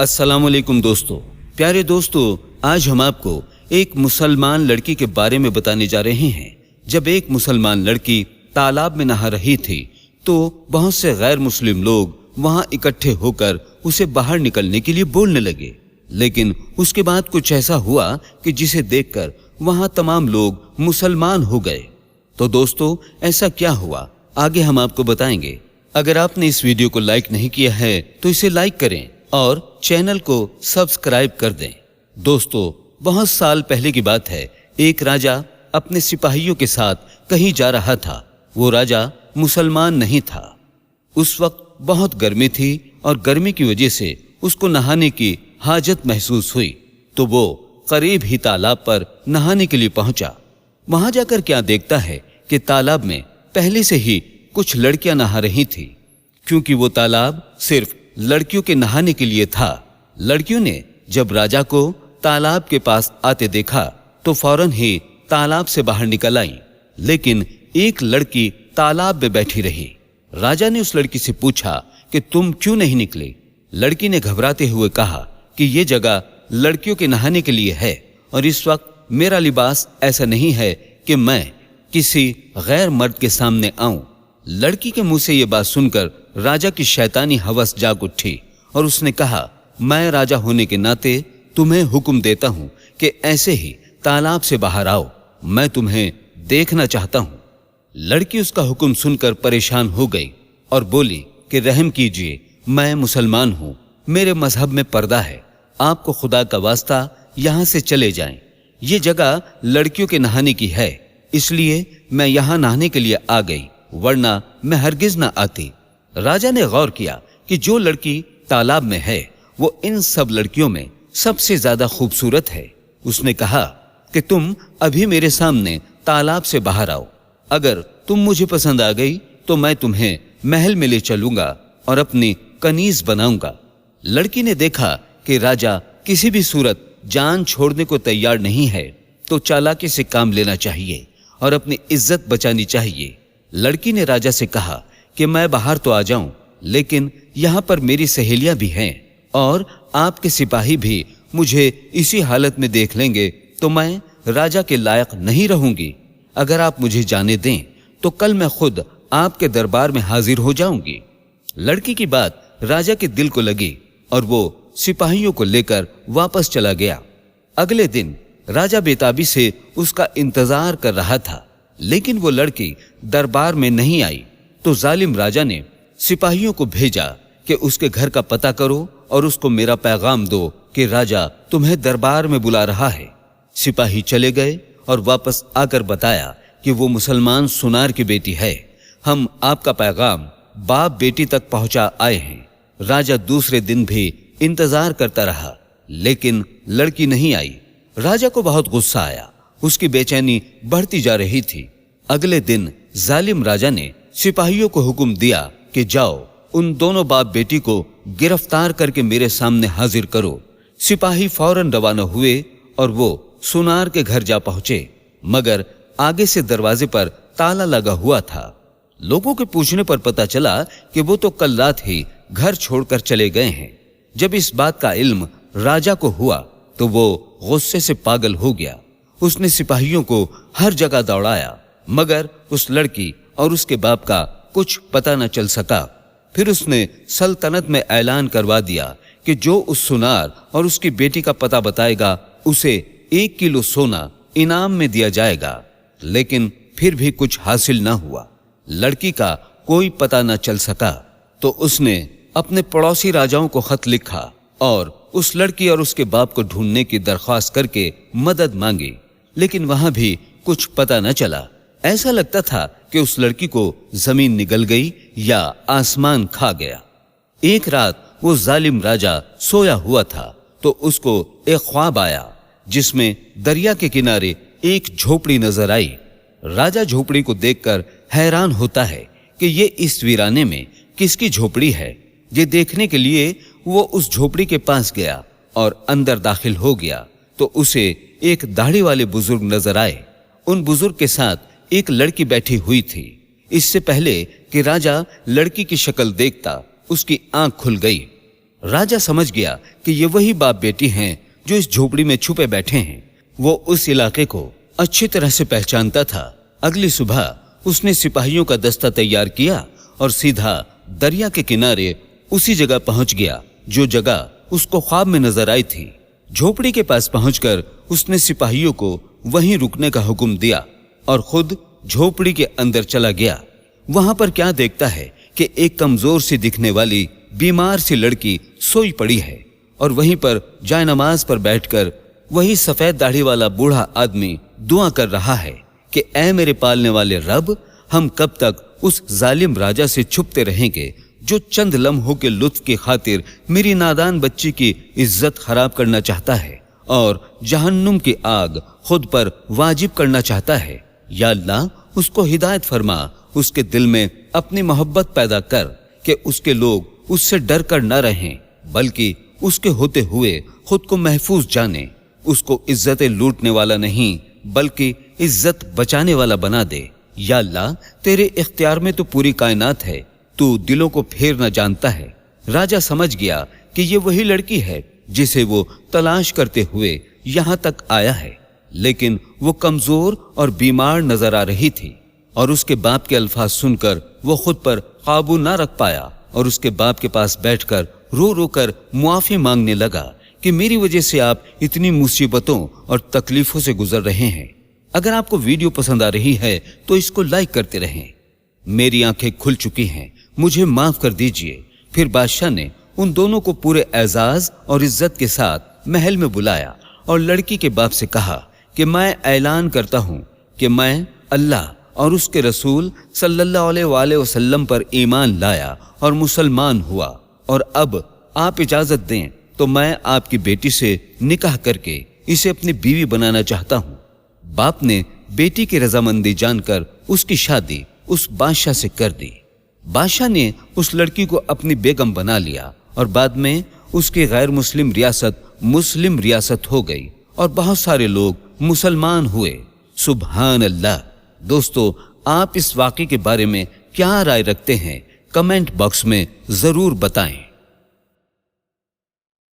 अस्सलाम वालेकुम दोस्तों। प्यारे दोस्तों, आज हम आपको एक मुसलमान लड़की के बारे में बताने जा रहे हैं। जब एक मुसलमान लड़की तालाब में नहा रही थी तो बहुत से गैर मुस्लिम लोग वहां इकट्ठे होकर उसे बाहर निकलने के लिए बोलने लगे, लेकिन उसके बाद कुछ ऐसा हुआ कि जिसे देखकर वहां तमाम लोग मुसलमान हो गए। तो दोस्तों, ऐसा क्या हुआ आगे हम आपको बताएंगे। अगर आपने इस वीडियो को लाइक नहीं किया है तो इसे लाइक करें और चैनल को सब्सक्राइब कर दें। दोस्तों, बहुत साल पहले की बात है। एक राजा अपने सिपाहियों के साथ कहीं जा रहा था। वो राजा मुसलमान नहीं था। उस वक्त बहुत गर्मी थी और गर्मी की वजह से उसको नहाने की हाजत महसूस हुई, तो वो करीब ही तालाब पर नहाने के लिए पहुंचा। वहां जाकर क्या देखता है कि तालाब में पहले से ही कुछ लड़कियां नहा रही थी। क्योंकि वो तालाब सिर्फ लड़कियों के नहाने के लिए था। लड़कियों ने जब राजा को तालाब के पास आते देखा तो फौरन ही तालाब से बाहर निकल आई, लेकिन एक लड़की तालाब में बैठी रही। राजा ने उस लड़की से पूछा कि तुम क्यों नहीं निकली। लड़की ने घबराते हुए कहा कि ये जगह लड़कियों के नहाने के लिए है और इस वक्त मेरा लिबास ऐसा नहीं है कि मैं किसी गैर मर्द के सामने आऊं। लड़की के मुंह से ये बात सुनकर राजा की शैतानी हवस जाग उठी और उसने कहा, मैं राजा होने के नाते तुम्हें हुक्म देता हूं कि ऐसे ही तालाब से बाहर आओ, मैं तुम्हें देखना चाहता हूं। लड़की उसका हुक्म सुनकर परेशान हो गई और बोली कि रहम कीजिए, मैं मुसलमान हूं, मेरे मजहब में पर्दा है, आपको खुदा का वास्ता यहां से चले जाएं। ये जगह लड़कियों के नहाने की है, इसलिए मैं यहां नहाने के लिए आ गई, वरना मैं हरगिज ना आती। राजा ने गौर किया कि जो लड़की तालाब में है वो इन सब लड़कियों में सबसे ज्यादा खूबसूरत है। उसने कहा कि तुम अभी मेरे सामने तालाब से बाहर आओ, अगर तुम मुझे पसंद आ गई तो मैं तुम्हें महल में ले चलूंगा और अपनी कनीज बनाऊंगा। लड़की ने देखा कि राजा किसी भी सूरत जान छोड़ने को तैयार नहीं है, तो चालाकी से काम लेना चाहिए और अपनी इज्जत बचानी चाहिए। लड़की ने राजा से कहा कि मैं बाहर तो आ जाऊं, लेकिन यहाँ पर मेरी सहेलियां भी हैं और आपके सिपाही भी मुझे इसी हालत में देख लेंगे तो मैं राजा के लायक नहीं रहूंगी। अगर आप मुझे जाने दें तो कल मैं खुद आपके दरबार में हाजिर हो जाऊंगी। लड़की की बात राजा के दिल को लगी और वो सिपाहियों को लेकर वापस चला गया। अगले दिन राजा बेताबी से उसका इंतजार कर रहा था, लेकिन वो लड़की दरबार में नहीं आई। तो जालिम राजा ने सिपाहियों को भेजा कि उसके घर का पता करो और उसको मेरा पैगाम दो कि राजा तुम्हें दरबार में बुला रहा है। सिपाही चले गए और वापस आकर बताया कि वो मुसलमान सुनार की बेटी है, हम आपका पैगाम बाप बेटी तक पहुंचा आए हैं। राजा दूसरे दिन भी इंतजार करता रहा, लेकिन लड़की नहीं आई। राजा को बहुत गुस्सा आया, उसकी बेचैनी बढ़ती जा रही थी। अगले दिन जालिम राजा ने सिपाहियों को हुक्म दिया कि जाओ उन दोनों बाप बेटी को गिरफ्तार करके मेरे सामने हाजिर करो। सिपाही फौरन रवाना हुए और वो सुनार के घर जा पहुंचे, मगर आगे से दरवाजे पर ताला लगा हुआ था। लोगों के पूछने पर पता चला कि वो तो कल रात ही घर छोड़कर चले गए हैं। जब इस बात का इल्म राजा को हुआ तो वो गुस्से से पागल हो गया। उसने सिपाहियों को हर जगह दौड़ाया, मगर उस लड़की और उसके बाप का कुछ पता न चल सका। फिर उसने सल्तनत में ऐलान करवा दिया कि जो उस सुनार और उसकी बेटी का पता बताएगा उसे 1 किलो सोना इनाम में दिया जाएगा। लेकिन फिर भी कुछ हासिल न हुआ। लड़की का कोई पता न चल सका, तो उसने अपने पड़ोसी राजाओं को खत लिखा और उस लड़की और उसके बाप को ढूंढने की दरख्वास्त करके मदद मांगी, लेकिन वहां भी कुछ पता न चला। ऐसा लगता था कि उस लड़की को जमीन निगल गई या आसमान खा गया। एक रात वो जालिम राजा सोया हुआ था तो उसको एक ख्वाब आया जिसमें दरिया के किनारे एक झोपड़ी नजर आई। राजा झोपड़ी को देखकर हैरान होता है कि ये इस वीराने में किसकी झोपड़ी है। ये देखने के लिए वो उस झोपड़ी के पास गया और अंदर दाखिल हो गया तो उसे एक दाढ़ी वाले बुजुर्ग नजर आए। उन बुजुर्ग के साथ एक लड़की बैठी हुई थी। इससे पहले कि राजा लड़की की शक्ल देखता उसकी आंख खुल गई। राजा समझ गया कि ये वही बाप बेटी हैं जो इस झोपड़ी में छुपे बैठे हैं। वो उस इलाके को अच्छी तरह से पहचानता था। अगली सुबह उसने सिपाहियों का दस्ता तैयार किया और सीधा दरिया के किनारे उसी जगह पहुंच गया जो जगह उसको ख्वाब में नजर आई थी। झोपड़ी के पास पहुंचकर उसने सिपाहियों को वहीं रुकने का हुक्म दिया और खुद झोपड़ी के अंदर चला गया। वहां पर क्या देखता है कि एक कमजोर सी दिखने वाली बीमार सी लड़की सोई पड़ी है और वहीं पर जायनमाज पर बैठकर वही सफेद दाढ़ी वाला बूढ़ा आदमी दुआ कर रहा है कि ऐ मेरे पालने वाले रब, हम कब तक उस जालिम राजा से छुपते रहेंगे जो चंद लम्हों के लुत्फ की खातिर मेरी नादान बच्ची की इज्जत खराब करना चाहता है और जहन्नुम की आग खुद पर वाजिब करना चाहता है। या अल्लाह, उसको हिदायत फरमा, उसके दिल में अपनी मोहब्बत पैदा कर कि उसके लोग उससे डर कर न रहें बल्कि उसके होते हुए खुद को महफूज जाने। उसको इज्जत लूटने वाला नहीं बल्कि इज्जत बचाने वाला बना दे। या अल्लाह, तेरे इख्तियार में तो पूरी कायनात है, तू दिलों को फेर न जानता है। राजा समझ गया कि ये वही लड़की है जिसे वो तलाश करते हुए यहाँ तक आया है, लेकिन वो कमजोर और बीमार नजर आ रही थी और उसके बाप के अल्फाज सुनकर वो खुद पर काबू ना रख पाया और उसके बाप के पास बैठकर रो रो कर मुआफी मांगने लगा कि मेरी वजह से आप इतनी मुसीबतों और तकलीफों से गुजर रहे हैं। अगर आपको वीडियो पसंद आ रही है तो इसको लाइक करते रहें। मेरी आंखें खुल चुकी हैं, मुझे माफ कर दीजिए। फिर बादशाह ने उन दोनों को पूरे एजाज और इज्जत के साथ महल में बुलाया और लड़की के बाप से कहा कि मैं ऐलान करता हूं कि मैं अल्लाह और उसके रसूल सल्लल्लाहु अलैहि वसल्लम पर ईमान लाया और मुसलमान हुआ, और अब आप इजाजत दें तो मैं आपकी बेटी से निकाह करके इसे अपनी बीवी बनाना चाहता हूं। बाप ने बेटी की रजामंदी जानकर उसकी शादी उस बादशाह से कर दी। बादशाह ने उस लड़की को अपनी बेगम बना लिया और बाद में उसकी गैर मुस्लिम रियासत मुस्लिम रियासत हो गई और बहुत सारे लोग मुसलमान हुए। सुभान अल्लाह। दोस्तों, आप इस वाक़े के बारे में क्या राय रखते हैं? कमेंट बॉक्स में जरूर बताएं।